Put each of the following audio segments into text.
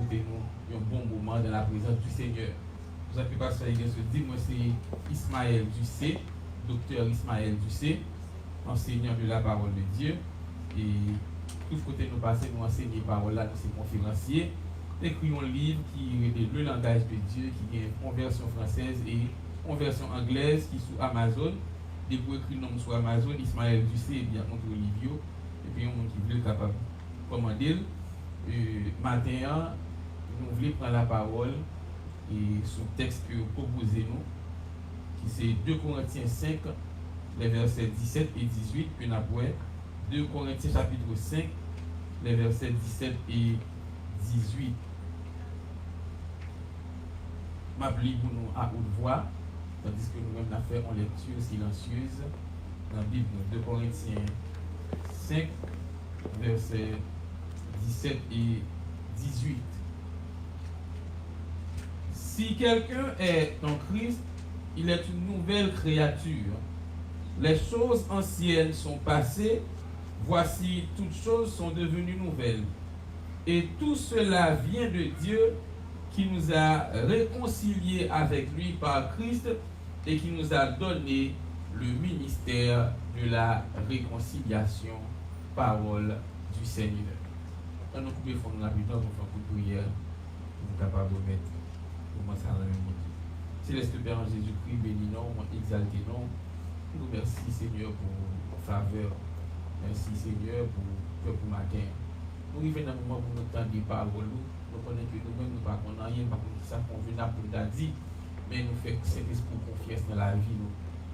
écouter nous un bon moment dans la présence du Seigneur. Vous avez pas faire se dit, moi c'est Ismaël Ducé, docteur Ismaël Ducé, enseignant de la parole de Dieu. Et tout côté nous passer, nous enseigner parole là, nous sommes conférenciers. Écrit un livre qui est le langage de Dieu, qui est en version française et en version anglaise, qui est sur Amazon. Et pour écrire nom sur Amazon, Ismaël Ducé, et bien contre Olivio, et puis on qui veut capable de commander. Matin, nous voulons prendre la parole et sur le texte que vous proposez nous, qui c'est 2 Corinthiens 5, les versets 17 et 18, que nous avons 2 Corinthiens chapitre 5, les versets 17 et 18. M'appeler pour nous à haute voix, tandis que nous-mêmes avons fait en lecture silencieuse dans la Bible, 2 Corinthiens 5, versets 17 et 18. Si quelqu'un est en Christ, il est une nouvelle créature. Les choses anciennes sont passées, voici toutes choses sont devenues nouvelles. Et tout cela vient de Dieu qui nous a réconciliés avec lui par Christ et qui nous a donné le ministère de la réconciliation. Parole du Seigneur. Quand nous pouvons faire rapidement pour faire un coup de prière, pour nous capables de mettre pour ça dans le monde. Céleste Père en Jésus-Christ, bénis nous, exalté nous. Nous merci Seigneur pour faveur. Merci Seigneur pour matin. Nous arrivons dans un moment pour nous entendre des paroles. Nous connaissons que nous-mêmes, nous ne connaissons rien, pas comme ça convenable pour nous dire, mais nous faisons cet esprit confiance dans la vie.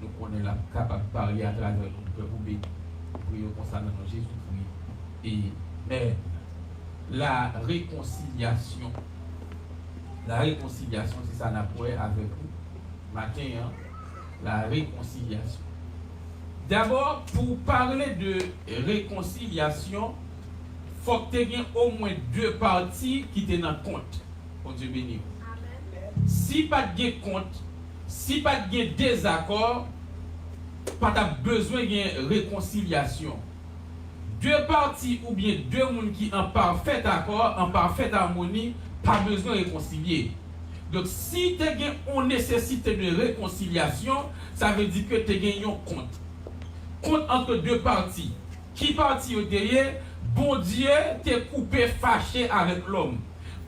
Nous connaissons la capable de parler à travers nous. Nous pouvons prier concernant Jésus-Christ. Et mais la réconciliation, c'est ça n'a pas avec vous matin, hein? La réconciliation. D'abord, pour parler de réconciliation, il faut que tu aies au moins 2 parties qui te dans compte. Pour Dieu béni. Si pas de compte, si pas de désaccord, pas de besoin de réconciliation. 2 parties ou bien 2 personnes qui en parfait accord, en parfaite harmonie, pas besoin de réconcilier. Donc si tu as une nécessité de réconciliation, ça veut dire que tu as un compte. Compte entre 2 parties. Qui partie au derrière? Bon Dieu t'est coupé fâché avec l'homme.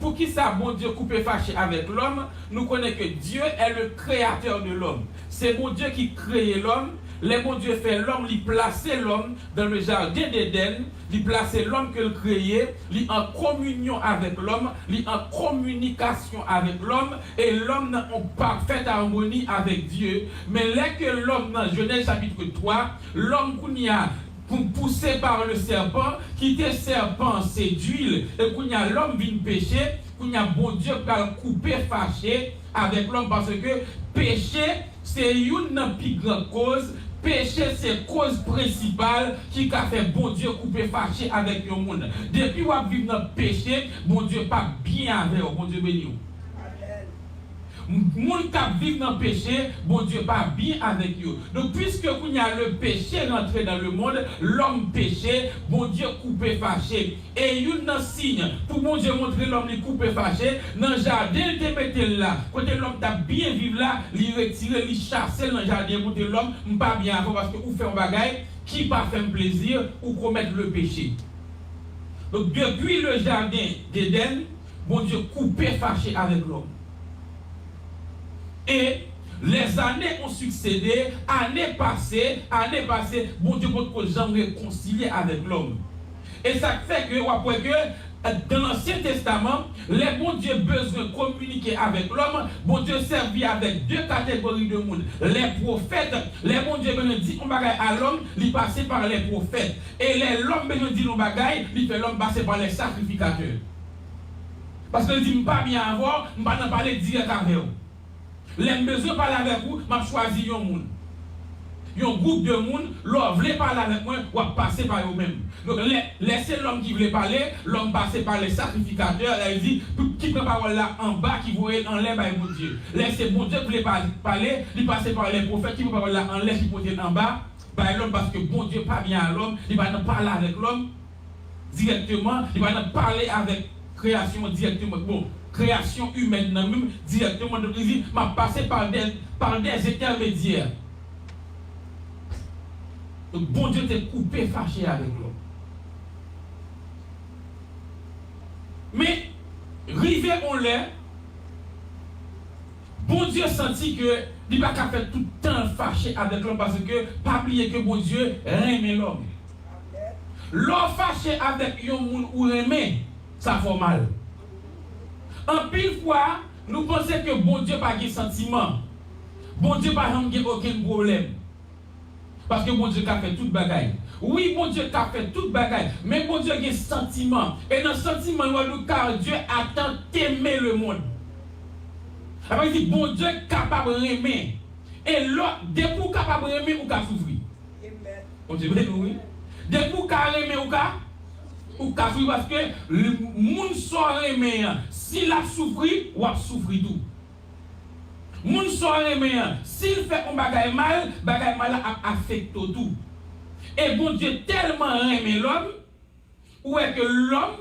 Pour qui ça, bon Dieu coupé fâché avec l'homme? Nous connaissons que Dieu est le créateur de l'homme. C'est bon Dieu qui crée l'homme. Le bon Dieu fait l'homme, il placer l'homme dans le jardin d'Éden, il placer l'homme qu'il créé, il en communion avec l'homme, il en communication avec l'homme, et l'homme en parfaite harmonie avec Dieu. Mais là que l'homme, dans Genèse chapitre 3, l'homme qu'on y a poussé par le serpent, qui était serpent, c'est d'huile, et qu'on y a l'homme vient pécher, qu'on y a bon Dieu qui a coupé fâché avec l'homme, parce que péché, c'est une plus grande cause. Péché, c'est cause principale qui a fait bon Dieu couper fâché avec le monde. Depuis qu'on vit dans le péché, bon Dieu pas bien avec vous. Bon Dieu béni. Moun qui vit dans le péché, bon Dieu pas bien avec eux. Donc puisque il y a le péché rentré dans le monde, l'homme péché, bon Dieu coupé fâché. Et il y a un signe pour bon Dieu montrer l'homme qui coupé fâché, dans le jardin, il te mette là. Quand l'homme t'a bien vivre là, il retire, il chasse dans le jardin pour l'homme, pas bien avant parce que vous faites un bagage qui pas fait plaisir ou commettre le péché. Donc depuis le jardin d'Éden, bon Dieu coupé fâché avec l'homme. Et les années ont succédé, années passées, bon Dieu peut que j'en réconcilier avec l'homme. Et ça fait que, dans l'Ancien Testament, les bon Dieu besoin de communiquer avec l'homme, bon Dieu servit avec 2 catégories de monde. Les prophètes, les bon Dieu besoin dit on bagaille à l'homme, il passe par les prophètes. Et l'homme besoin dit on bagaille, il fait l'homme passer par les sacrificateurs. Parce que dit pas bien avoir, on va parler direct avec vous. Les besoins de parler avec vous, je choisis un monde. Un groupe de monde, l'on veut parler avec moi, ou passer par eux-mêmes. Donc, laissez l'homme qui veut parler, l'homme passer par les sacrificateurs, il dit, qui peut parler là en bas, qui veut en l'air par mon Dieu. Laissez mon Dieu qui veut parler, il passe par les prophètes, qui peut parler là en l'air, qui peut en bas, par l'homme, parce que bon Dieu pas bien à l'homme, il va pas parler avec l'homme directement, il va parler avec création directement, bon, création humaine, même directement de Jésus, m'a passé par des intermédiaires. Donc, bon Dieu t'est coupé, fâché avec l'homme. Mais, rivé on l'est, bon Dieu sentit que il n'a pas fait tout le temps fâché avec l'homme parce que, pas oublier que bon Dieu aime l'homme. L'homme fâché avec un monde ou aimé, ça fait mal. En pile fois, nous pensons que bon Dieu n'a pas de sentiment. Bon Dieu n'a aucun problème. Parce que bon Dieu a fait toute bagaille. Oui, bon Dieu a fait toute bagaille. Mais bon Dieu a un sentiment. Et dans le sentiment, car Dieu a tant aimé le monde. Alors il dit, bon Dieu est capable d'aimer. Et l'autre, dès pour capable d'aimer, ou qu'à souffrir. Bon Dieu, oui. Dès pour capable d'aimer, ou qu'à souffrir. Parce que le monde soit aimé. S'il a souffri, ou a souffri tout. Moun soit aimé, s'il fait un bagay mal a affecté tout. Et bon Dieu tellement aimé l'homme, où est que l'homme,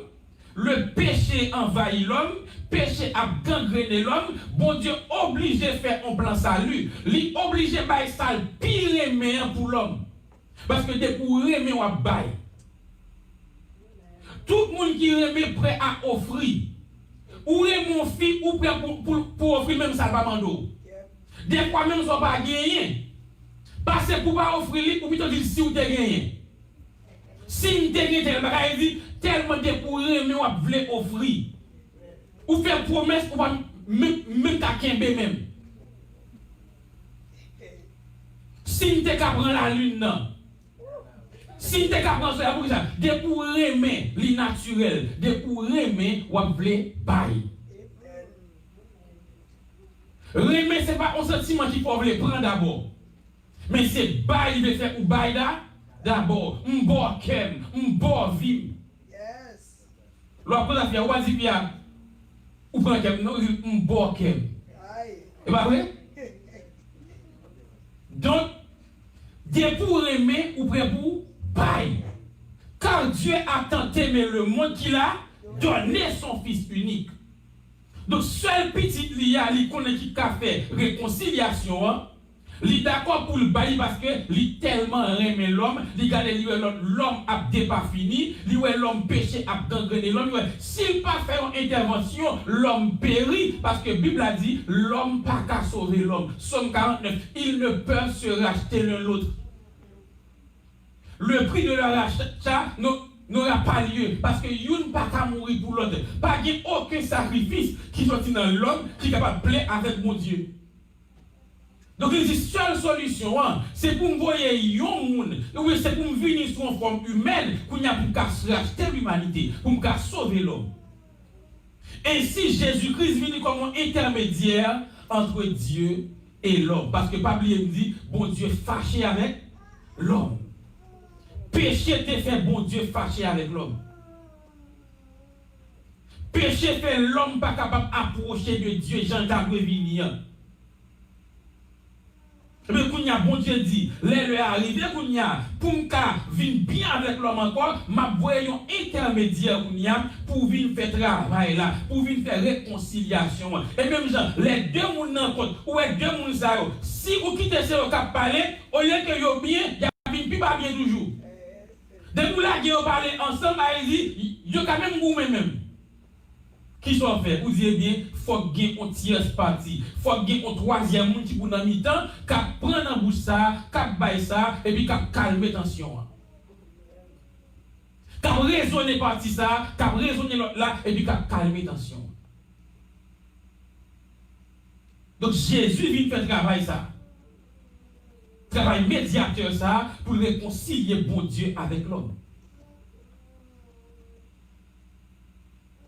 le péché envahit l'homme, péché a gangréné l'homme, bon Dieu obligé de faire un plan salut, lui obligé de faire ça pire aimé pour l'homme. Parce que dès pour aimer ou bail. Tout le monde qui aime prêt à offrir. Ou est mon fils ou prêt pour offrir même ça pas mando. Des fois même ça pas gagné. Parce que pour pas offrir ou plutôt dire si ou t'es gagné. Si t'es gagné tel dit tellement de pour aimer ou veut offrir. Ou faire promesse ou pas même ta kembe même. Si t'es qu'à prendre la lune non. Si t'es qu'à prendre ça pour ça, de pour aimer l'inatural, de pour aimer ou veut bail. Aimer, ce n'est pas un sentiment qu'il faut prendre d'abord. Mais c'est bail de faire ou bail d'abord. M'bo kem, m'bo vim. Yes. Lorsque la fille a dit bien, ou prend kem, non, m'bo kem. Et pas vrai? Donc, Dieu pour aimer ou prêt pour bail. Car Dieu a tant aimé le monde qu'il a donné son Fils unique. Donc, seul petit liya, il connaît qui a fait réconciliation, il est d'accord pour le bail parce que il tellement aimé l'homme, il garde l'homme a pas fini, l'homme péché a gangrené l'homme. S'il pas fait une intervention, l'homme périt parce que la Bible a dit l'homme pas qu'à sauver l'homme. Somme 49, ils ne peuvent se racheter l'un l'autre. Le prix de leur rachat n'aura pas lieu parce que y'une pas qu'à mourir pour l'autre. Pas qu'il n'y ait aucun sacrifice qui soit dans l'homme qui est capable de plaire avec mon Dieu. Donc il dit seule solution, c'est pour me voyer un monde, oui, c'est pour me venir sous une forme humaine pour n'y a pour racheter l'humanité, pour me sauver l'homme. Ainsi Jésus-Christ vient comme un intermédiaire entre Dieu et l'homme. Parce que Pablo me dit, bon Dieu fâché avec l'homme. Péché te fait bon Dieu fâché avec l'homme. Péché fait l'homme pas capable d'approcher de Dieu, Jean-Jacques venir. Mais quand il y a bon Dieu dit, les arrivé pour venir bien avec l'homme encore, m'a voyons intermédiaire pour venir faire travail là, pour venir faire réconciliation. Et même genre, les deux moun en compte, ou les deux moun ça, si vous quittez ce cap parler, au lieu que yo bien, y a plus pas bien toujours. Dès que là vous parlez ensemble, il dit, yo quand même vous même. Qui sont fait? Vous dites bien, il faut qu'il y ait une tierce partie. Il faut qu'il y ait un troisième monde qui pour dans mi-temps, qui prend en bouche ça, qui baille ça, et puis qui calme tension. Qui raisonne partie ça, qui raisonne l'autre là, et puis qui calme tension. Donc Jésus vient faire travail ça. Travail médiateur ça, pour réconcilier bon Dieu avec l'homme.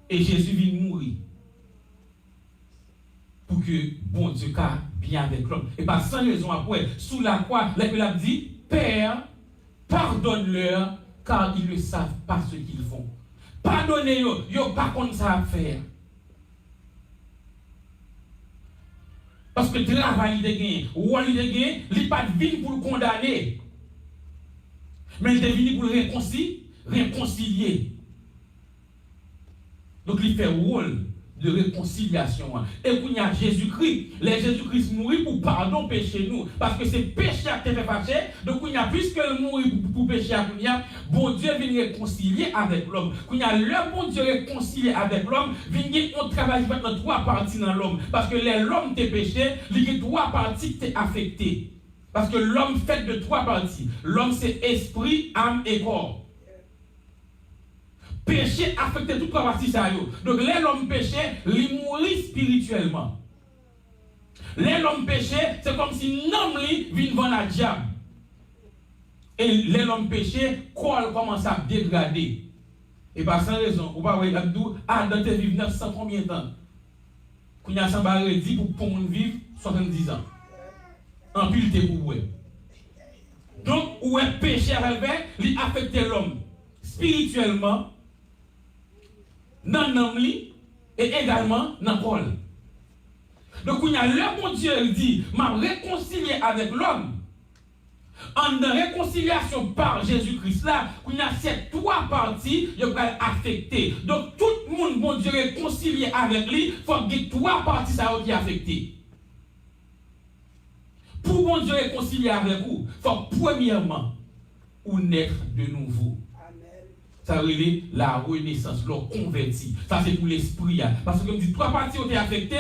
Et Jésus vient mourir pour que bon Dieu soit bien avec l'homme. Et pas sans raison après, sous la croix, l'Épée a dit, Père, pardonne-leur, car ils ne savent pas ce qu'ils font. Pardonnez-eux, ils n'ont pas comme ça à faire. Parce que le travail de gain, ou il de gain, il n'est pas venu pour le condamner. Mais il est venu pour le réconcilier. Donc il fait rôle de réconciliation. Et qu'il y a Jésus-Christ, les Jésus-Christ mourit pour pardon péché nous. Parce que c'est péché qui fait fâché. Donc il y a puisque le mourit pour péché à bon Dieu vient réconcilier avec l'homme. Qu'il y a le bon Dieu réconcilier avec l'homme, on travaille dans trois parties dans l'homme. Parce que l'homme t'est péché, il y a trois parties qui t'est affecté. Parce que l'homme fait de trois parties. L'homme c'est esprit, âme et corps. Péché affecte toute la partie ça. Donc, l'homme péché, il mourit spirituellement. L'homme péché, c'est comme si l'homme vient vendre la diable. Et l'homme péché, quoi commence à dégrader. Et pas sans raison. Ou pas, Adam te vivre 900 combien de temps? Qu'on y a 100 barres dit pour monde vivre 70 ans. En pile, t'es pour vous. Donc, où est péché arrivé, il affecte l'homme spirituellement. Dans l'homme et également dans Paul. Donc, il y a le bon Dieu dit, m'a réconcilié avec l'homme. En réconciliation par Jésus-Christ, là, il y a ces trois parties qui vont affecter. Donc, tout le monde, bon Dieu, réconcilié avec lui, il faut que les trois parties qui sont affectées. Pour bon Dieu réconcilier avec vous, il faut premièrement, ou naître de nouveau. Ça veut dire la renaissance, leur converti. Ça c'est pour l'esprit. Parce que comme dit, trois parties ont été affectées.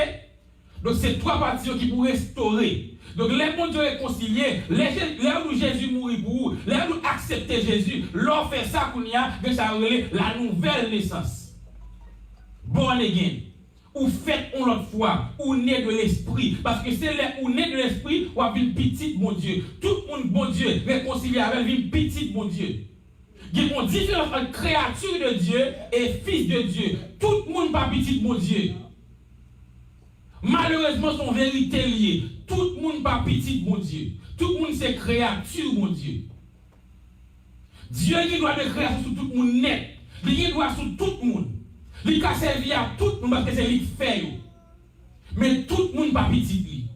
Donc c'est trois parties qui pour restaurer. Donc les bons Dieu réconciliés, là où Jésus mourit pour vous, là où accepter Jésus, leur fait ça qu'on y a, que ça veut dire la nouvelle naissance. Born again. Ou faites une autre fois, ou né de l'esprit. Parce que c'est là où né de l'esprit, ou une petite bon Dieu. Tout le monde bon Dieu réconcilié avec une petite bon Dieu. Il y a une différence entre créature de Dieu et fils de Dieu. Tout le monde pas petit mon Dieu. Malheureusement, son vérité liée. Tout le monde pas petit mon Dieu. Tout le monde c'est créature mon Dieu. Dieu il doit de création sur tout le monde net. Il doit sur tout le monde. Il a servi à tout le monde parce que c'est lui qui fait. Mais tout le monde pas petit lui.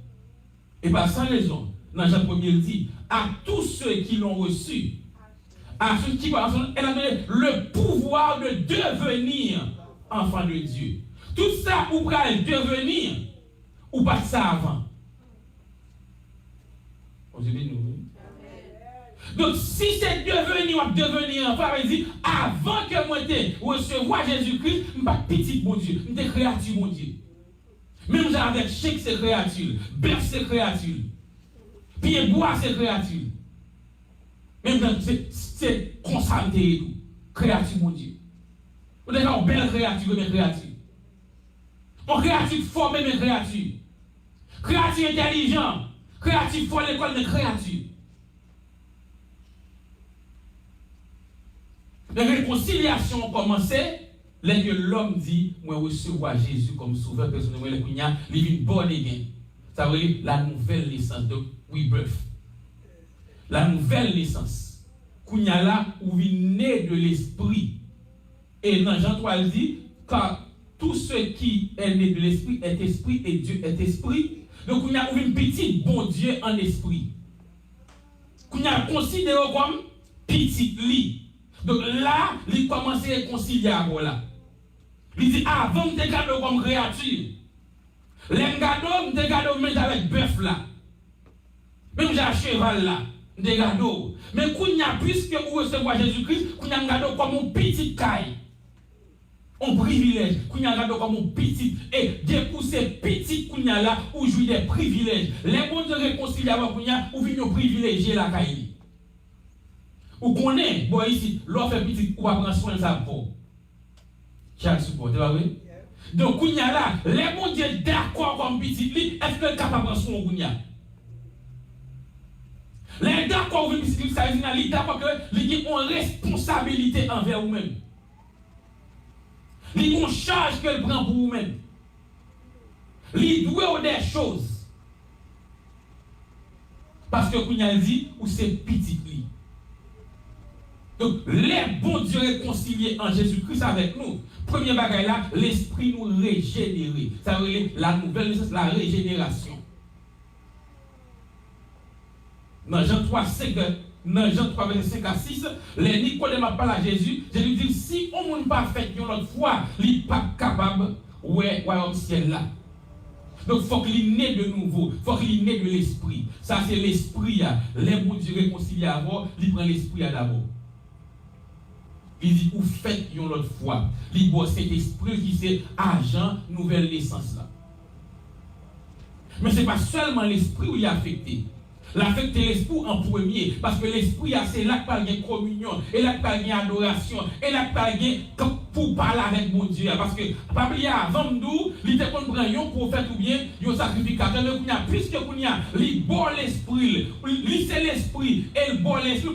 Et pas sans raison. Dans Jean 1er dit, à tous ceux qui l'ont reçu, à ceux qui elle a donné le pouvoir de devenir enfant de Dieu. Tout ça, ou pour devenir, ou pas ça avant. Donc, si c'est devenir ou devenir enfant, il dit, avant que moi je recevoir Jésus-Christ, je ne suis pas petit mon Dieu, je suis créature mon Dieu. Même avec chèque, c'est créature, berce, c'est créature, pied bois, c'est créature. Même c'est concentré tout. Créature, mon Dieu. Vous avez une belle créature, mes créatures. Une créature formée, mes créatures. Créature intelligente. Créature folle, l'école, mes créatures. La réconciliation a commencé lorsque l'homme dit, moi recevoir Jésus comme sauveur personnel, il vit born again. Ça veut dire la nouvelle naissance de rebirth. La nouvelle naissance. Kounya là, où vient né de l'esprit. Et dans Jean 3, il dit, car tout ce qui est né de l'esprit est esprit et Dieu est esprit. Donc, Kounya a une petite bon Dieu en esprit. Kounya considéré comme petit lit. Donc là, il commence à réconcilier avec là. Il dit, avant de te garder comme créature. Les gado, me garder avec bœuf là. Même j'ai un cheval là. Des gado. Mais kounya, puisque vous recevez Jésus-Christ, kounya gado comme un petit caille. Un privilège. Kounya gado comme un petit. Et des coups, c'est petit kounya là, où jouit des privilèges. Les bons de réconcilier avec kounya, où vient privilégier la caille. Ou connaît, bon ici, l'offre fait petit, ou va prendre soin de sa peau. Chaque support, tu vois, oui? Donc, kounya là, les bons dieux d'accord comme petit, est-ce que le capable de prendre soin de kounya? Les d'accord, vous me ça veut dire d'accord que les ont responsabilité envers vous-même. Ils ont charge qu'elle prend pour vous-même. Ils doivent des choses. Parce que Kounya dit, ou c'est petit lit. Donc, les bons dieux réconciliés en Jésus-Christ avec nous. Premier bagage là, l'esprit nous régénérer. Ça veut dire la nouvelle naissance, la régénération. Dans Jean 3, 5, dans Jean 3, verset 5 à 6, les Nicodème a parlé à Jésus. Jésus dit, si on ne pas fait une autre fois, il n'est pas capable, ouais, au ciel là. Donc, il faut qu'il naisse de nouveau. Il faut qu'il naisse de l'esprit. Ça, c'est l'esprit. Les bons Dieu réconciliés avant, il prend l'esprit d'abord. Il dit, ou faites une autre fois. Il boit cet esprit qui c'est agent, nouvelle naissance là. Mais ce n'est pas seulement l'esprit où il est affecté. L'affecter l'esprit en premier, parce que l'esprit, c'est là qu'il y a communion, et là qu'il y a adoration, et là qu'il y a pour parler avec mon Dieu. Parce que, pas oublier, avant nous, il était qu'on prend un prophète ou bien un sacrificateur, mais puisque il y a bon l'esprit, c'est l'esprit, et le bon l'esprit,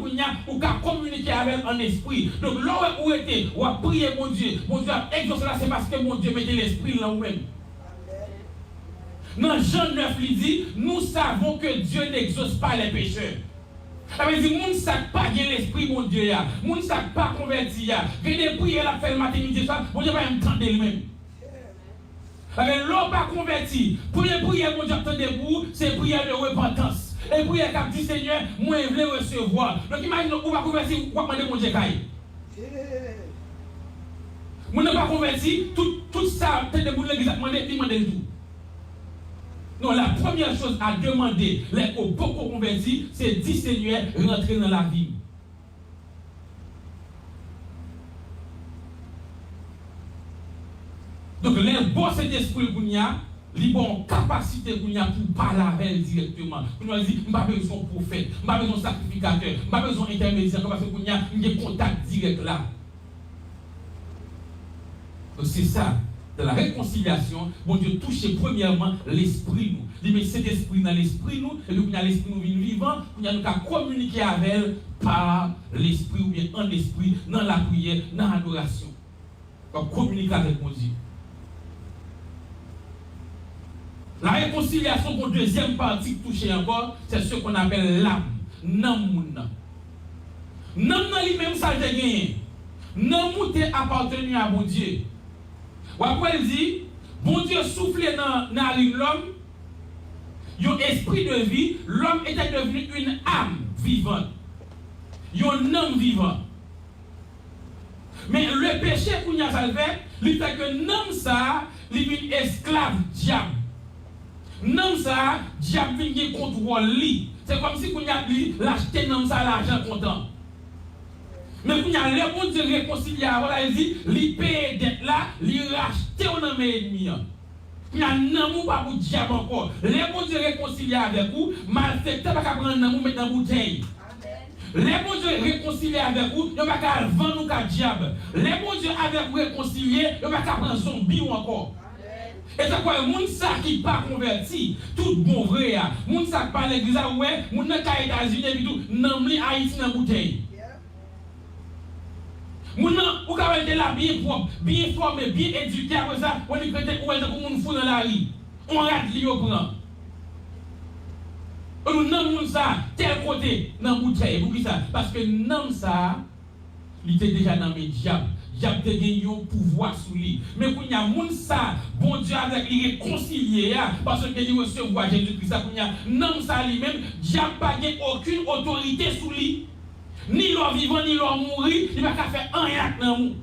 pour communiquer avec un esprit. Donc, là où était, on a prié mon Dieu a exaucé là, c'est parce que mon Dieu mettait l'esprit là où même. Dans Jean 9, il dit, nous savons que Dieu n'exauce pas les pécheurs. Ça veut dire, nous ne savons pas bien l'esprit, mon Dieu. Nous ne savons pas converti. Que des prières, la fait le matin, midi, soir, mon Dieu va entendre lui-même. L'homme pas converti. Première prière, mon Dieu, attendez vous, c'est prière de repentance. Et prière qui dit, Seigneur, moi, je veux recevoir. Donc, imagine, on va convertir, on va demander mon Dieu. Moi, ne pas converti, tout ça, peut-être que vous l'avez demandé tout. Non, la première chose à demander, les beaucoup convertis, c'est dire Seigneur, rentrer dans la vie. Donc, les bons Saint-Esprit qu'on y a, les bonnes capacités qu'on y a pour parler avec elle directement. On a dit, je n'ai pas besoin de prophète, je n'ai pas besoin de sacrificateur, je n'ai pas besoin d'intermédiaire, parce qu'on y a un contact direct là. Donc, c'est ça. De la réconciliation, mon Dieu touche premièrement l'esprit nous. Il dit, mais cet esprit dans l'esprit nous, et puis l'esprit nous vivant, nous avons qu'à communiquer avec elle par l'esprit ou bien en esprit, dans la prière, dans l'adoration. Comme communiquer avec mon Dieu. La réconciliation, pour deuxième partie touchée encore, c'est ce qu'on appelle l'âme. Namouna. Namouna lui-même, ça a gagné. Namouna est appartenu à mon Dieu. Ou après, il dit, bon Dieu soufflé dans l'homme, un esprit de vie, l'homme était devenu une âme vivante. Un homme vivant. Mais le péché qu'on a salvé, il fait que l'homme ça, il est un esclave diable. L'homme ça, diable vient contrôler lui. C'est comme si qu'on a dit, l'acheter l'homme ça l'argent content. Mais quand il y a le bon Dieu réconcilié, il dit, il paye d'être là, il rachète au nom ennemi. Il y a un amour pas pour diable encore. Le bon Dieu réconcilié avec vous, malfaiteur pas prendre un amour mettre dans la bouteille. Le bon Dieu réconcilié avec vous, il ne va pas vendre ou qu'à diable. Le bon Dieu avec vous réconcilié, il ne va pas prendre zombie ou encore. Et c'est quoi, les gens qui ne sont pas convertis, tout bon vrai, les gens qui ne sont pas l'église, ouais, les gens qui sont aux États-Unis et tout, n'ont pas Haïti dans la bouteille. Maintenant, vous avez été là bien propre, bien formé, bien éduqué, après ça, on est prêté pour nous foutre dans la rue. On rate li au prend. On nomme ça, tel côté, dans la bouteille. Pour qui ça? Parce que nomme ça, il était déjà dans mes diables. Diable te gagné un pouvoir sur lui. Mais quand il y a moun ça, bon Dieu avec lui réconcilié, parce que il recevoir Jésus-Christ, quand il y a nomme ça lui-même, diable n'a aucune autorité sur lui. Ni leur vivant, ni leur mourir, il ne va pas faire un acte dans nous.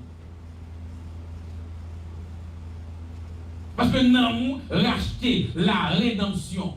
Parce que nous racheter la rédemption.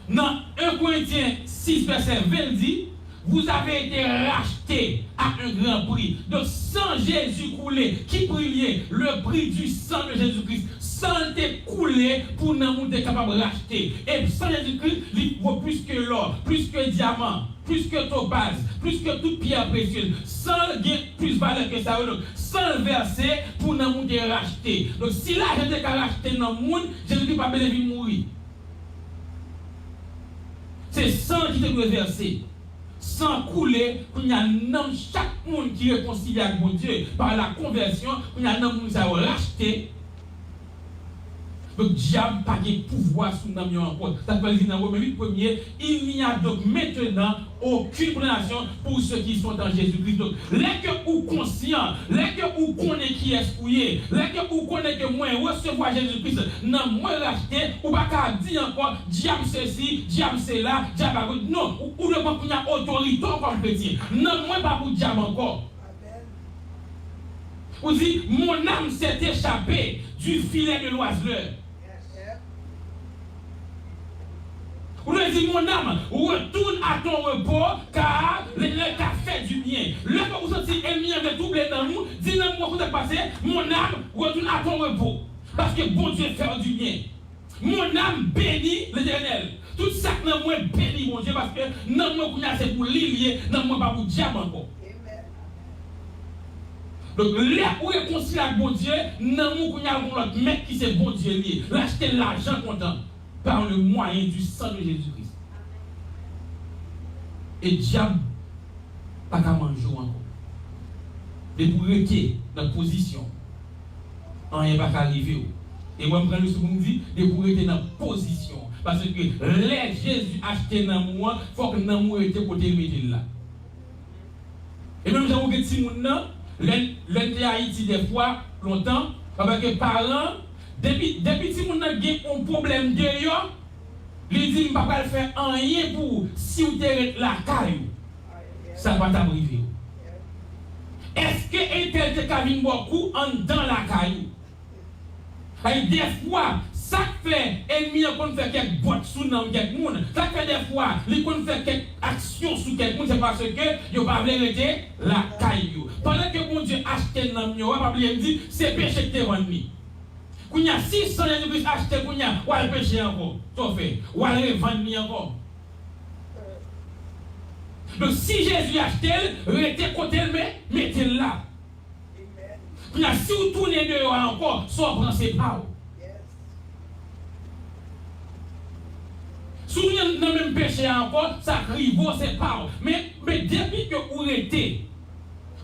Dans 1 Corinthiens 6, verset 20 dit, vous avez été rachetés à un grand prix. Donc sans Jésus coulé, qui brillait le prix du sang de Jésus-Christ, sans être coulé pour nous être capable de racheter. Et sans Jésus-Christ, il vaut plus que l'or, plus que le diamant, plus que topaz, plus que toute pierre précieuse, sans plus valeur que ça, donc, sans le verser pour nous être racheter. Donc si là, je t'ai racheté dans le monde, Jésus-Christ va pas mourir. C'est sans qui te verser. Sans couler, il y a chaque monde qui est réconcilié avec mon Dieu par la conversion, il y a un monde qui a racheté. Donc, diable pas de pouvoir sur nous encore. Ça veut dire dans Romains 8 premier, il n'y a donc maintenant aucune condamnation pour ceux qui sont en Jésus-Christ. Donc, les que vous conscient, les que vous connaissez qui est fouillé, les que vous connaissez que moi recevoir Jésus-Christ, non, moi racheter, ou pas qu'à dire encore, diable ceci, diable c'est là, diable non, ou ne pas qu'il y a autorité comme chrétien. Non, moi pas pour diable encore. Vous dites, mon âme s'est échappée du filet de l'oiseleur. Vous lui dites, mon âme, retourne à ton repos, car le t'a fait du bien. Le que vous sentez ennemi avec double dans nous, dis moi ce qui s'est passé, mon âme, retourne à ton repos. Parce que bon Dieu fait du bien. Mon âme bénit l'Éternel. Tout ça que moi bénit mon Dieu, parce que non, moi, c'est pour l'ilier, non, moi, pas pour diable encore. Donc, là où réconcilier avec bon Dieu, non, moi, il y a l'autre mec qui c'est bon Dieu lié. L'acheter l'argent content. Par le moyen du sang de Jésus-Christ. Et diable, pas qu'à manger encore. Et pour rester dans la position, rien pas qu'à arriver. Et moi, je prends le second dit, et pour rester dans la position. Parce que les Jésus acheté dans moi, il faut que dans moi était côté mettre là. Et même j'avoue que si mon nom, l'un Haïti des fois, longtemps, avec les parents, depuis si mon a un problème de yo, il dit pas pas faire rien pour si vous êtes la caille. Ça va t'arriver. Est-ce que un tel te beaucoup en dans la caille? Et des fois, ça fait ennemi qu'on fait quelques boîtes sous nom quelques monde. Ça fait des fois, il qu'on fait quelques actions sous quelques monde, c'est parce que yo pas arrêter la caille. Pendant que mon Dieu achète nom yo, pas bien dit c'est péché que t'es rendu. Quand il y a 600 Jésus-Christ acheté, quand il y a, ou à le pécher encore, tout fait, ou à le vendre encore. Donc si Jésus acheté, restez côté, mettez-le là. Quand il y a, si vous tournez dehors encore, soit prend ses pas. Si vous n'avez pas même péché encore, ça arrive, c'est pas. Mais depuis que vous restez,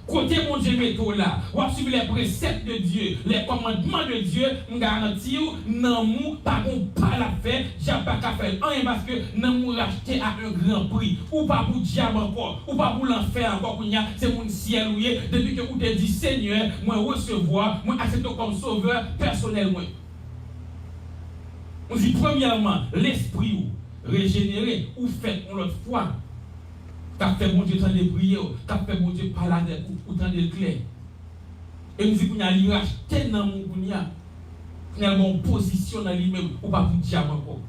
côté mon Dieu métaux là, ou suivre les préceptes de Dieu, les commandements de Dieu, je garantis, non, pas la faire, j'ai pas qu'à faire rien parce que non, racheter à un grand prix, ou pas pour diable encore, ou pas pour l'enfer encore, c'est mon ciel, depuis que vous te dit Seigneur, moi recevoir, moi accepter comme sauveur personnel. On dit premièrement, l'esprit régénéré, ou fait on l'autre fois. T'as fait mon Dieu tant de prier, t'as fait mon Dieu parler ou tant de clair. Et nous disons qu'on a racheté dans mon gounia, qu'on a une position dans lui-même, ou pas pour diable encore.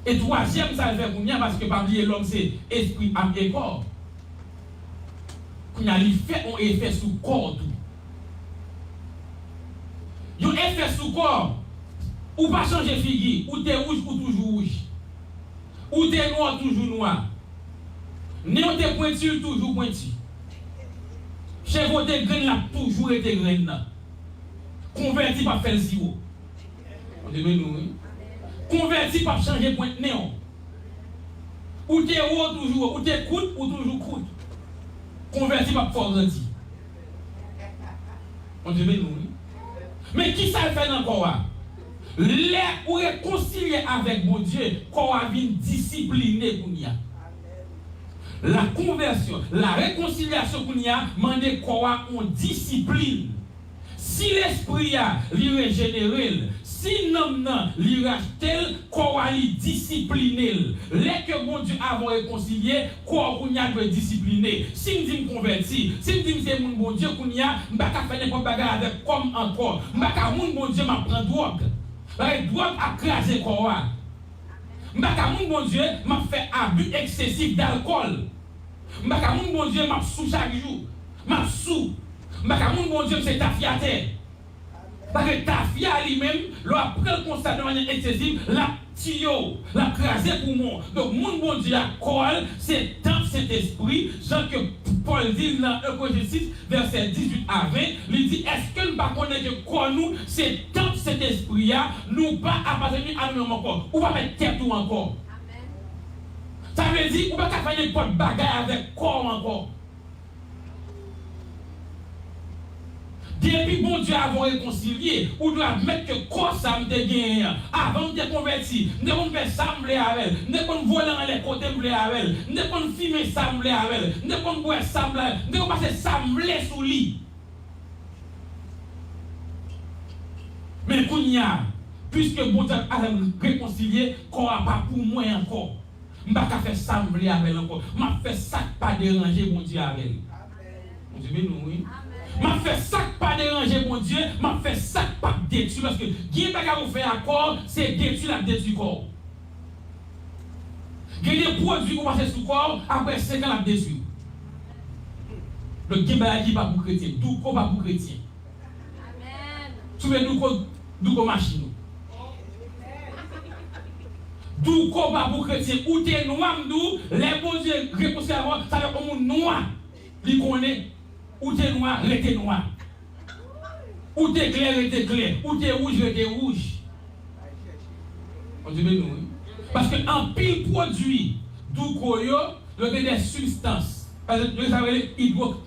Et troisième, ça fait gounia parce que parmi l'homme, c'est esprit, âme et corps. Qu'on a fait un effet sous corps. Un effet sous corps, ou pas changer figure, ou t'es rouge ou toujours rouge. Ou t'es noir, toujours noir. Néon t'es pointu, toujours pointu. Chevaux t'es grain là, toujours été grain là. Converti par faire le zéro. On dit nous, oui. Converti par changer point néon. Ou t'es haut, toujours, ou t'es coûte, ou toujours coûte. Converti par force gentil. On dit nous, oui. Mais qui ça fait encore? Les ou réconcilier avec mon Dieu, qu'on a bien discipliné pour nous. La conversion, la réconciliation pour nous, demande qu'on a une discipline. Si l'esprit a lui régénéré, si l'homme lui racheté, qu'on a lui discipliné. Les que mon Dieu a réconcilié, qu'on a discipliné. Si nous disons converti, si nous disons c'est mon bon Dieu qu'on a, je ne vais pas faire n'importe quoi avec comme encore. Je ne vais pas mon Dieu m'apprendre drogue. La drogue a crasé quoi? Mon Dieu m'a fait abus excessif d'alcool. Mon Dieu m'a sous chaque jour. M'a sous. Mon Dieu c'est tafiaté. Parce que tafia lui-même, après le constat de manière excessive, la tio, la crasé pour moi. Donc mon bon Dieu a colle, c'est dans cet esprit, Jean que Paul dit dans 1 Corinthiens 6, verset 18 à 20, il dit, est-ce que nous ne connaissons pas que quoi nous, c'est dans cet esprit-là, nous pas appartenir à nous encore, ou pas mettre tête ou encore. Amen. Ça veut dire, ou pas faire n'importe bagaille avec corps encore. Depuis bon Dieu avant réconcilié, ou doit mettre que quoi ça me gagné avant de convertir, ne qu'on faire sembler avec, ne qu'on voler dans les côtés avec, ne qu'on filmer sembler avec, ne qu'on boire sembler, ne qu'on passer sembler sous lit. Mais qu'on y a, puisque bon Dieu a réconcilié, qu'on n'a pas pour moi encore. Je ne vais pas faire sembler avec encore. Je vais faire ça pas déranger bon Dieu avec. Mon Dieu, mais nous, oui. M'a fait ça pas déranger mon Dieu, m'a fait ça pas détruire parce que qui est pas qu'à faire accord, c'est détruire la détruire corps. Il y a des produits qu'on passe sous corps, après 5 ans la détruire. Le Gimba dit pas pour chrétien, tout quoi pas pour chrétien. Amen. Tu veux nous comme machine. Tout quoi pas pour chrétien, ou t'es noir nous, les bons dieux réconcilier avant, ça veut comme noir. Il connaît ou t'es noir, restez noir. Ou t'es clair, restez clair. Ou t'es rouge, restez rouge. On dit nous. Parce qu'en pile produit, d'où koyo, il y a des substances. Par exemple, vous savez, hydroquinone.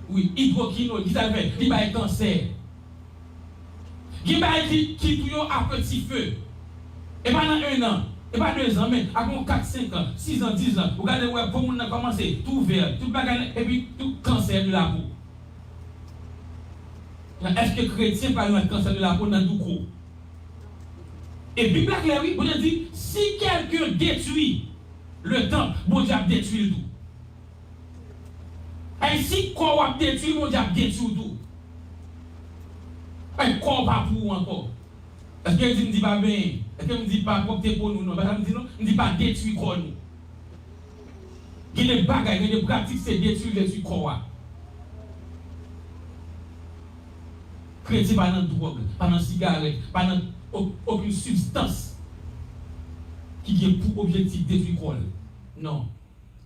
Oui, hydroquinone. Qui ça fait? Il va être cancer. Il va être qui touille à petit feu. Et pendant 1 an. Et pas 2 ans, mais avant 4, 5 ans, 6 ans, 10 ans, vous regardez, ouais, pour nous commencer, tout vert, tout bagarre, et puis tout cancer de la peau. Est-ce que chrétien parle de cancer de la peau dans tout court? Et Bible claire, oui, vous dit, si quelqu'un détruit le temple, bon Dieu a détruit le tout. Et si quoi a détruit, bon Dieu a détruit tout. Et quoi pas pour encore? Est-ce que je ne dis pas bien? Est-ce que je ne dis pas pour nous? Non, je ne dis pas détruire quoi nous. Il y a des bagages, il y a des pratiques, c'est détruire quoi. Chrétien, pas dans drogue, pas dans cigarette, pas dans aucune substance qui a pour objectif détruire quoi. Non.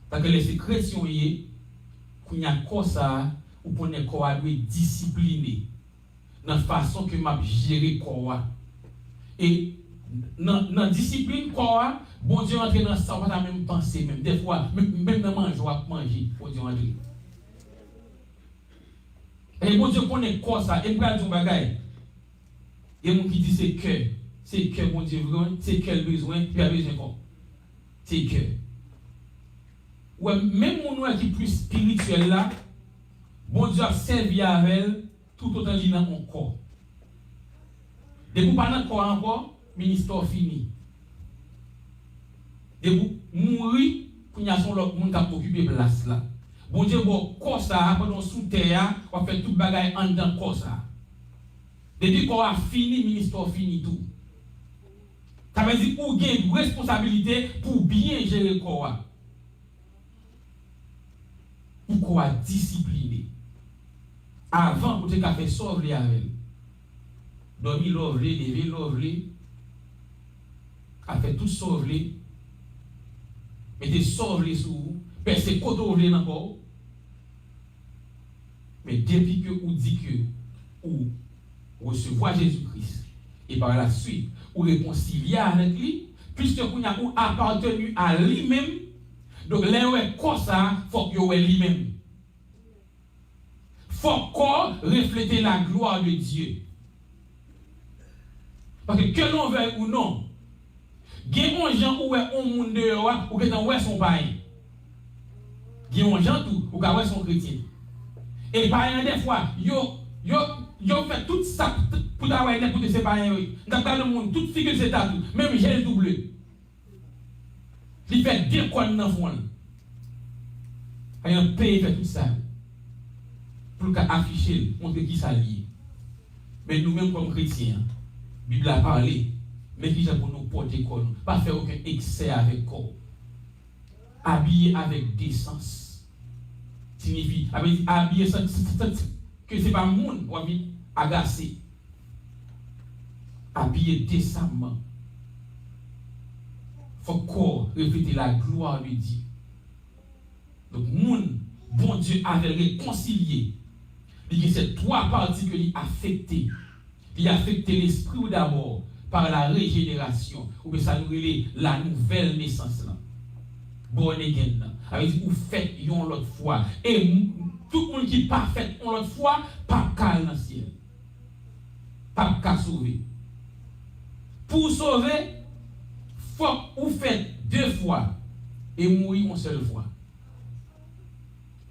Parce que les chrétiens, il y a quoi ça, ou pour ne quoi discipliner dans la façon que m'a géré quoi. Et dans la discipline, quoi, bon Dieu entre dans ça, on va même penser, même des fois, même dans manger, on va manger, bon Dieu entrer. Et bon Dieu connaît quoi ça, et pour dire un bagage. Et mon qui dit c'est cœur, bon Dieu, c'est cœur besoin, puis il a besoin quoi. C'est cœur. Ouais, même mon qui est plus spirituel là, bon Dieu a servi à elle tout autant qu'il dans mon corps. De vous pas dans corps encore, ministère fini. De vous mourir, pour y a son l'autre monde qui a occupé place là. Bon Dieu, bon, corps ça, pendant sous terre, on fait tout bagaille en dedans corps ça. Depuis qu'on a fini, ministère fini tout. Ça veut dire pour gagner une responsabilité pour bien gérer le corps. Pour qu'on a discipliné. Avant, vous avez fait sauver avec. Dormir, l'ouvrir, lever, l'ouvrir. A fait tout sauver. Mettez sauver sous vous. Percez côté ouvrir encore. Mais depuis que vous dites que vous recevez Jésus-Christ et par la suite vous réconciliez avec lui, puisque vous avez appartenu à lui-même, donc là où est comme ça, il faut que vous ait lui-même. Il faut qu'on reflète la gloire de Dieu. Parce que l'on veuille ou non, il y a des gens où est un monde dehors ou qui sont païens. Il y a des gens où sont chrétiens. Et païens, des fois, ils fait tout ça pour avoir une écoute de ces païens. Dans le monde, toute figure de ces tatous, même j'ai doublé. Il fait 2 coins dans le fond. Il y a un pays qui fait tout ça. Pour afficher, montrer qui ça lié. Mais nous-mêmes, comme chrétiens, la Bible a parlé, mais qui pour nous porter corps, pas faire aucun excès avec corps. Habiller avec décence. Signifie, habiller sans que ce n'est pas le monde qui a agacé. Habiller décemment. Il faut corps refléter la gloire de Dieu. Donc, bon Dieu avait réconcilié. Il y a ces 3 parties qui ont affecté. Il a affecté l'esprit d'abord par la régénération, ou bien ça nous relève la nouvelle naissance. Born again. Avec vous faites une l'autre fois. Et tout le monde qui est parfait on l'autre fois, pas qu'à dans le ciel. Pas qu'à sauver. Pour sauver, faut ou fait 2 fois et mourir une seule fois.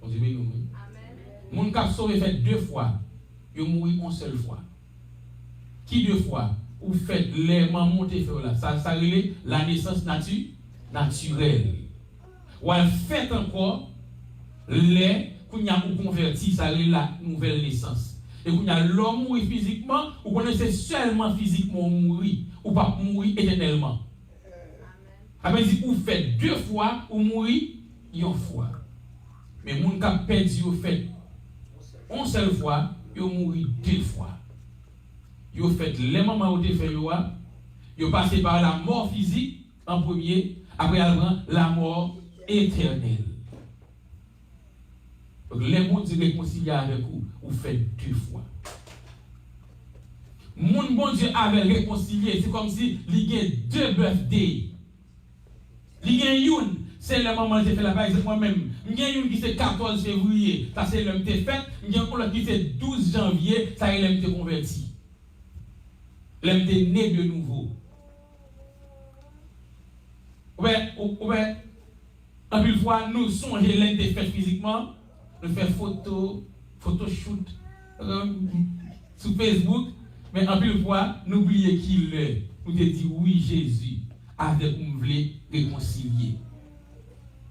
On dit oui, nous. Mon cap sauvé fait 2 fois, et mourir une seule fois. Qui 2 fois? Ou fait les mamans monter faire là. Ça relève la naissance naturelle. Ou elle fait encore les qu'on y a converti, ça relève la nouvelle naissance. Et qu'on y a l'homme mourir physiquement, ou qu'on essaie seulement physiquement mourir, ou pas mourir éternellement. Après, dit, ou fait 2 fois, ou mourir une fois. Mais mon cap perdu, ou fait une seule fois, ou mourir 2 fois. Vous faites les moments où vous fait, vous passez par la mort physique en premier, après la mort éternelle. Donc les mots de réconcilier avec vous, vous faites 2 fois. Mon bon Dieu avait réconcilié, c'est comme si il y a 2 birthdays. Il y a une, c'est le moment où j'ai fait la base moi-même. Il y a une qui c'est 14 février, ça c'est l'homme qui est fait. Il y a une qui c'est 12 janvier, ça c'est l'homme qui est converti. L'homme est né de nouveau. Ouais, en plus fois, nous songeons l'homme est fait physiquement, nous faisons photoshoot sur Facebook, mais en plus fois, nous oublions qu'il est. Nous te dit oui, Jésus, avec nous voulons réconcilier.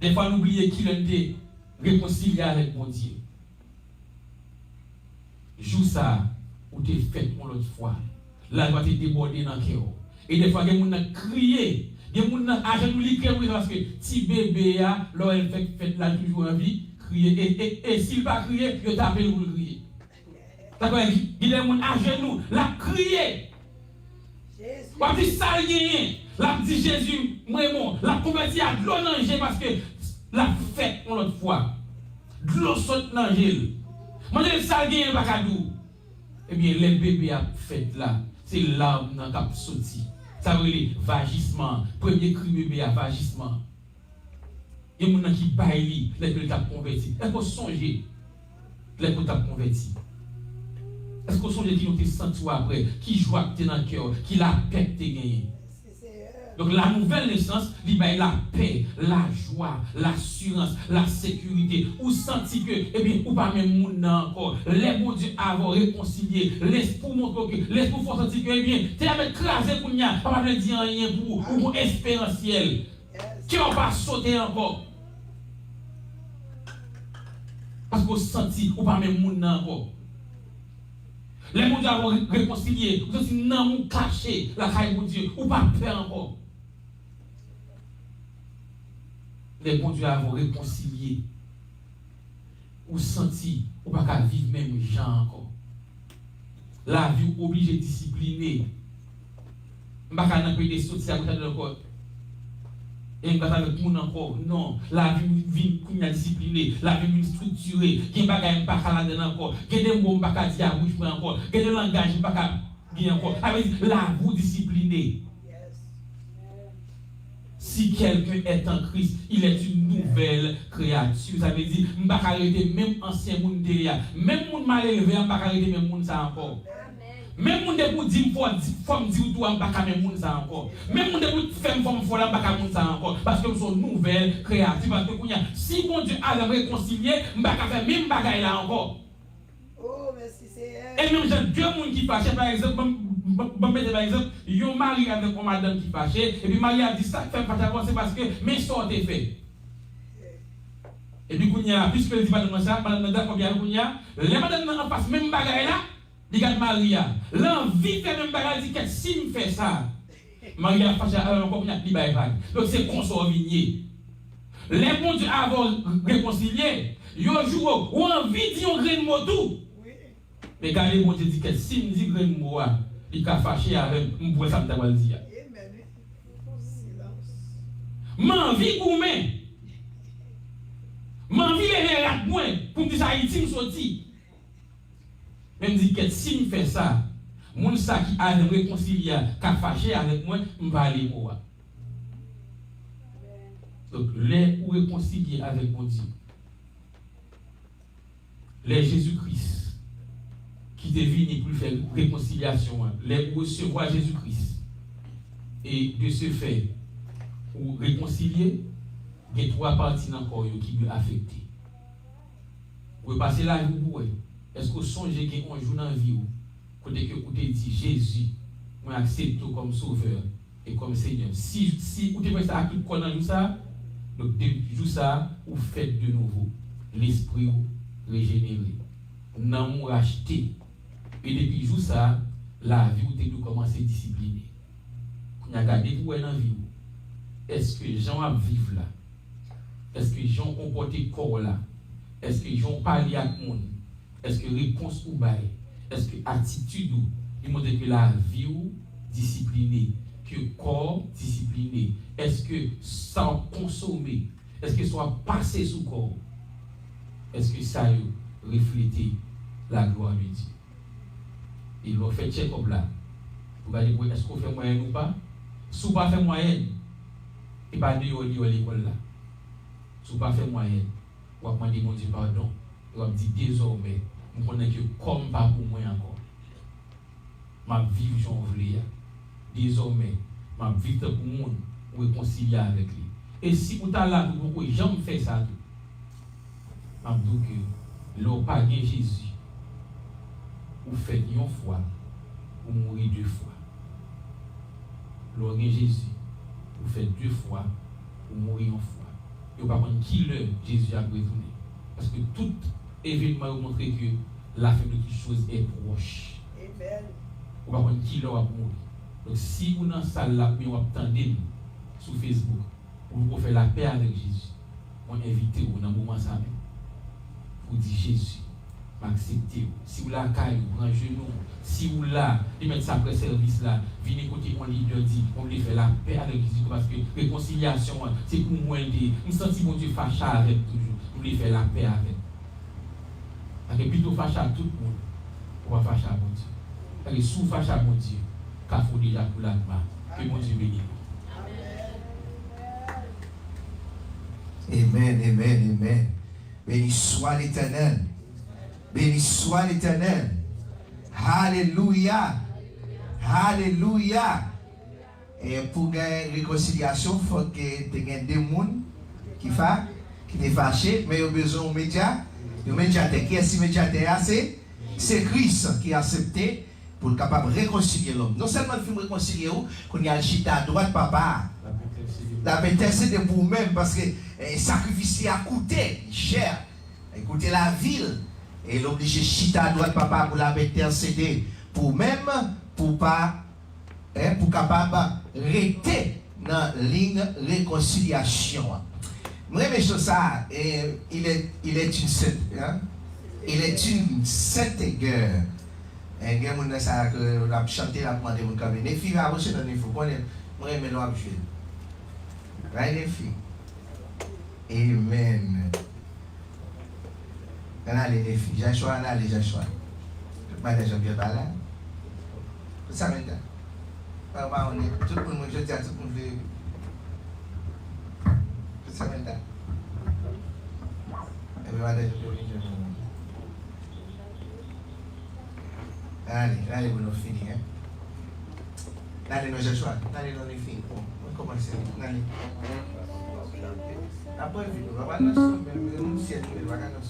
Des fois, nous oublions qu'il est réconcilié avec mon Dieu. Joue ça, ou t'es fait pour l'autre fois. Là, va te déborder dans le cœur. Et des fois, il y a des gens qui crient. Il y a des gens qui crient parce que si bébé a, là, elle fait la toujours envie, crier. Et s'il va crier, il t'appelle pour le crier. D'accord? Il y a des gens à genoux, la crier. On dit ça, la dit Jésus, moi, bon, la converti à de l'eau dans parce que la fête pour l'autre fois. De l'eau saute dans l'angèle. Moi, je dis ça, il y a un bacadou. Eh bien, les bébés a fait là. C'est l'arme dans le sorti. Ça veut dire vagissement. Premier cri bébé à vagissement. Il y a des gens qui baillent, les gens qui ont converti. Est-ce que vous songez les gens qui ont converti? Est-ce que vous songez qui ont été sentis après, qui joue dans le cœur, qui la paix que tu as gagné? Donc la nouvelle naissance, il y a la paix, la joie, l'assurance, la sécurité. Ou senti que, eh bien, ou pas même moun encore, les bons dieux avant réconcilié, l'esprit montre que, l'esprit faut sentir que, eh bien, tu es avec crasé pour n'y a, pas de dire rien pour vous, ou espérentiel. Qui va pas sauter encore? Parce que vous senti, ou pas même moun encore. Les bons dieux avant réconcilié, vous senti non, ou caché, la caille de Dieu, ou pas peur encore. Les bons dieux avons réconcilié, ou senti, ou pas vivre même gens encore. La vie obligée de discipliner. Je ne vais pas dans des sorties à côté de encore. Et je ne vais pas avec monde encore. Non, la vie vient disciplinée, la vie vient structurée. Il n'y a pas de choses encore. Il y a des mots qui ne sont pas dire à bouche encore. Il y a des langages qui ne sont pas dire encore. La vie disciplinée. Si quelqu'un est en Christ, il est une nouvelle créature. Ça veut dire, je ne vais pas arrêter même ancien monde derrière. Même monde mal élevé, je ne vais pas arrêter même monde ça encore. Même monde pour dire, il faut me dire, je ne vais pas arrêter même monde ça encore. Même monde pour faire une forme, je ne vais pas arrêter ça encore. Parce que nous sommes nouvelles créatures. Parce que si mon Dieu a réconcilié, je ne vais pas faire même bagaille là encore. Oh, merci Seigneur. Et même j'ai 2 personnes qui fâchent, par exemple, par exemple, il y a un mari avec une madame qui fâche, et puis Marie a dit ça fait pas c'est parce que mes sorts étaient faits. Et puis, puisque le dit madame ça, madame d'accord bien, les madames en face, même bagaille là, dit regarde Maria, l'envie fait même bagaille, dit que si me fait ça, Maria fâche encore bien, dit bye bye. Donc c'est consort vigné. Les bons dieux avant réconcilié, ils ont joué, ou envie de dire un grain de mot tout. Mais quand les bons dieux disent que si me dit grain de mot, il a fâché avec moi, ça me t'a dit. M'envie gourmet. M'envie les rats moins pour me dire ça, il me sorti. Même dit que si me fait ça, mon ça qui a réconcilié, qui a fâché avec moi, me va aller moi. Donc, les ou réconcilier avec mon Dieu. les Jésus-Christ qui est venu pour faire réconciliation, les recevoir Jésus-Christ et de ce fait ou réconcilier, il y a trois parties encore qui peuvent affecter. Vous pouvez passer là, vous pouvez. Est-ce que vous songez qu'il y a un jour dans la vie où vous avez dit Jésus, moi accepte comme sauveur et comme Seigneur. Si vous avez ça à tout corps dans ça, donc depuis ça, vous faites de nouveau l'esprit régénéré, non racheté. Et depuis ça, la vie vous avez commencé à discipliner. Vous avez regardé pour dans la vie. Est-ce que Jean a vivre là? Est-ce que Jean comporté corps là? Est-ce que Jean parle à tout le monde? Est-ce que réponse ou bail? Est-ce que attitude ou il montre que la vie ou disciplinée, que corps discipliné? Est-ce que ça consommer? Est-ce que ça passer sous corps? Est-ce que ça reflète la gloire de Dieu? Et l'on fait check-up là. Vous allez dire, est-ce qu'on fait moyenne ou pas? Si vous ne pas fait moyenne, et pas de l'école là. Si vous ne pas fait moyenne, vous allez demander mon Dieu pardon. Vous allez dire désormais, je connais que comme pas pour moi encore. Ma vie, j'en voulais. Désormais, ma vie pour moi, vous réconcilier avec lui. Et si vous êtes là, vous pouvez jamais faire ça. Je dis que l'on pas bien Jésus. Vous faites une fois, vous mourrez deux fois. L'on bien Jésus. Vous faites deux fois, vous mourrez une fois. Et vous ne savez pas qui l'heure Jésus a retourné. Parce que tout événement vous montre que la fin de toute chose est proche. Vous ne savez pas qui l'heure a mourir. Donc si vous êtes dans la salle là, vous attendez sur Facebook, vous pouvez faire la paix avec Jésus. On invite vous dans le moment ça même. Vous dites Jésus, m'acceptez. Si vous l'avez caillou, vous prenez genou. Si vous l'avez, vous mettez ça après service là, venez écouter mon leader dit, on voulait faire la paix avec Jésus parce que réconciliation, c'est pour moi aider. Nous sentons mon Dieu fâché avec toujours. Vous voulez faire la paix avec. Parce que plutôt fâché à tout le monde, on va fâcher à mon Dieu. Parce que si vous fâchez à mon Dieu, car il faut déjà pour la gloire. Que mon Dieu bénisse. Amen, amen, amen. Béni soit l'Éternel. Béni soit l'Éternel. Alléluia. Alléluia. Et pour gagner réconciliation, il faut que tu aies des gens qui sont fâchés, mais ils ont besoin de médias. Le médiateur, qui est ce médiateur? C'est Christ qui a accepté pour être capable de réconcilier l'homme. Non seulement il faut réconcilier, qu'on y a le chita à droite, papa. La intercéder pour vous-même parce que le sacrifice a coûté cher. Il a coûté la ville. Et l'obligé chita à droite, papa, pour la intercéder pour même, pour pas, pour capable rester dans la ligne réconciliation. Moi, mais ça, il est une sainte, il est une sainte guerre. Et il y a des gens qui ont chanté la demande de mon les filles avancent dans les fous. Moi, je me jouer. Right, les filles. Amen. Allez, les filles. Joshua, allez, Joshua. Je ne vais pas là. Vous savez, tout le monde, je dis à tout le monde, vous savez, allez, vous nous finissez. Allez, nous Joshua, allez, nous finissons. On commence. Allez. Après, on va nous ciel, on va nous